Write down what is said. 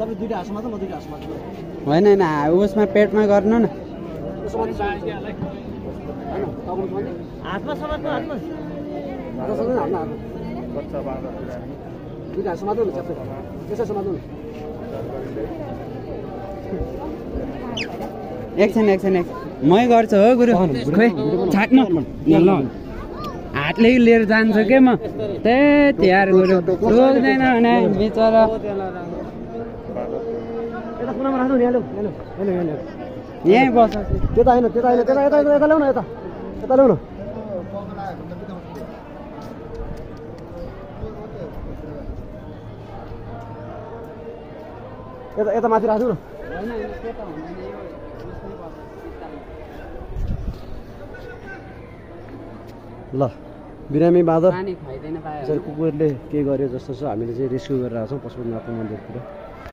तपाईँ दुईटा हाँसो मात्र म दुईटा हाँसो मात्र होइन होइन उसमा पेटमा गर्नु न हातमा समात्नु हातमा हातमा दुईटा हाँसो मात्र हुन्छ त्यसो समात्नु एकछिन मै गर्छु हो गुरु खोइ छाट्नु ल हातले लिएर जान्छु के म त्यही यार गुरु रोक्दैन भने बिचरा यता कुनामा राख्नु नि हेलो यहीँ बस त्यता होइन यता ल्याउ न यता ल्याउ न यता माथि राख्नु न ल बिरामी बाँदर कुकुरले के गर्यो जस्तो छ हामीले चाहिँ रेस्क्यु गरेर आएको छौँ पशुपतिनाथ मन्दिरतिर